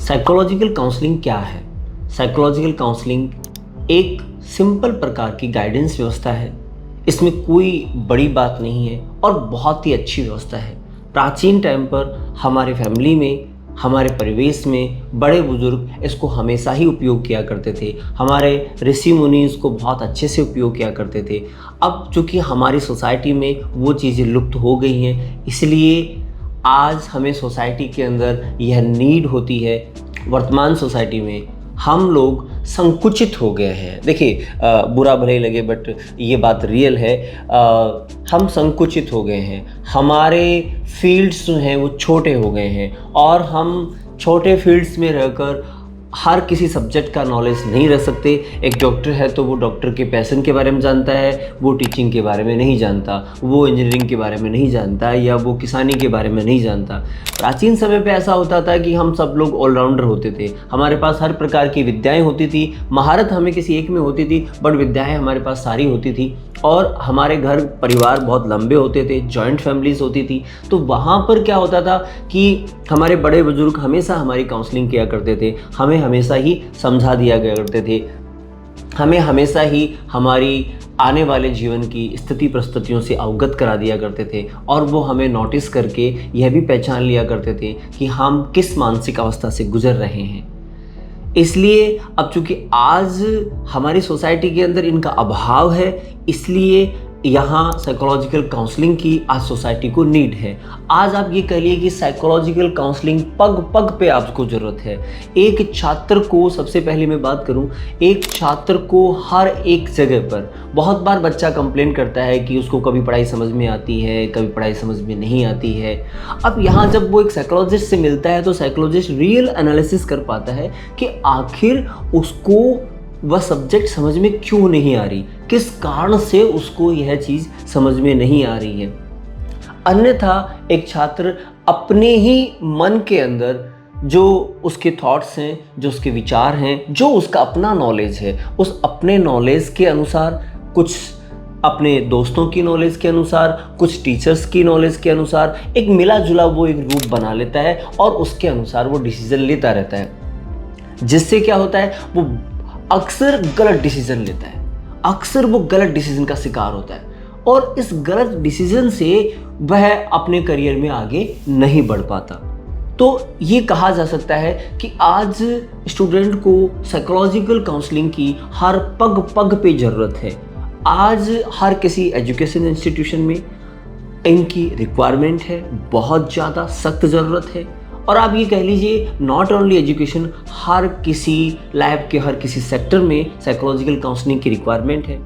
Psychological counselling क्या है? Psychological counselling एक सिंपल प्रकार की गाइडेंस व्यवस्था है। इसमें कोई बड़ी बात नहीं है और बहुत ही अच्छी व्यवस्था है। प्राचीन टाइम पर हमारे फैमिली में, हमारे परिवेश में बड़े बुजुर्ग इसको हमेशा ही उपयोग किया करते थे। हमारे ऋषि मुनि इसको बहुत अच्छे से उपयोग किया करते थे। अब चूँकि हमारी सोसाइटी में वो चीज़ें लुप्त हो गई हैं, इसलिए आज हमें सोसाइटी के अंदर यह नीड होती है। वर्तमान सोसाइटी में हम लोग संकुचित हो गए हैं। देखिए, बुरा भले ही लगे बट ये बात रियल है। हम संकुचित हो गए हैं, हमारे फील्ड्स जो हैं वो छोटे हो गए हैं और हम छोटे फील्ड्स में रहकर हर किसी सब्जेक्ट का नॉलेज नहीं रख सकते। एक डॉक्टर है तो वो डॉक्टर के पैशन के बारे में जानता है, वो टीचिंग के बारे में नहीं जानता, वो इंजीनियरिंग के बारे में नहीं जानता या वो किसानी के बारे में नहीं जानता। प्राचीन समय पे ऐसा होता था कि हम सब लोग ऑलराउंडर होते थे, हमारे पास हर प्रकार की विद्याएं होती थी। महारत हमें किसी एक में होती थी बट विद्याएं हमारे पास सारी होती थी और हमारे घर परिवार बहुत लंबे होते थे, जॉइंट फैमिलीज होती थी। तो वहाँ पर क्या होता था कि हमारे बड़े बुजुर्ग हमेशा हमारी काउंसलिंग किया करते थे, हमें हमेशा ही समझा दिया गया करते थे, हमें हमेशा ही हमारी आने वाले जीवन की स्थिति परिस्थितियों से अवगत करा दिया करते थे और वो हमें नोटिस करके यह भी पहचान लिया करते थे कि हम किस मानसिक अवस्था से गुजर रहे हैं। इसलिए अब चूंकि आज हमारी सोसाइटी के अंदर इनका अभाव है, इसलिए यहाँ साइकोलॉजिकल काउंसलिंग की आज सोसाइटी को नीड है। आज आप ये कह लिए कि साइकोलॉजिकल काउंसलिंग पग पग पे आपको ज़रूरत है। एक छात्र को, सबसे पहले मैं बात करूँ, एक छात्र को हर एक जगह पर बहुत बार बच्चा कंप्लेन करता है कि उसको कभी पढ़ाई समझ में आती है, कभी पढ़ाई समझ में नहीं आती है। अब यहाँ जब वो एक साइकोलॉजिस्ट से मिलता है तो साइकोलॉजिस्ट रियल एनालिसिस कर पाता है कि आखिर उसको वह सब्जेक्ट समझ में क्यों नहीं आ रही, किस कारण से उसको यह चीज़ समझ में नहीं आ रही है। अन्यथा एक छात्र अपने ही मन के अंदर जो उसके थॉट्स हैं, जो उसके विचार हैं, जो उसका अपना नॉलेज है, उस अपने नॉलेज के अनुसार, कुछ अपने दोस्तों की नॉलेज के अनुसार, कुछ टीचर्स की नॉलेज के अनुसार एक मिला जुला वो एक रूप बना लेता है और उसके अनुसार वो डिसीजन लेता रहता है। जिससे क्या होता है, वो अक्सर गलत डिसीजन लेता है, अक्सर वो गलत डिसीजन का शिकार होता है और इस गलत डिसीजन से वह अपने करियर में आगे नहीं बढ़ पाता। तो ये कहा जा सकता है कि आज स्टूडेंट को साइकोलॉजिकल काउंसलिंग की हर पग पग पे ज़रूरत है। आज हर किसी एजुकेशन इंस्टीट्यूशन में इनकी रिक्वायरमेंट है, बहुत ज़्यादा सख्त ज़रूरत है। और आप ये कह लीजिए, नॉट ओनली एजुकेशन, हर किसी लाइफ के हर किसी सेक्टर में साइकोलॉजिकल काउंसलिंग की रिक्वायरमेंट है।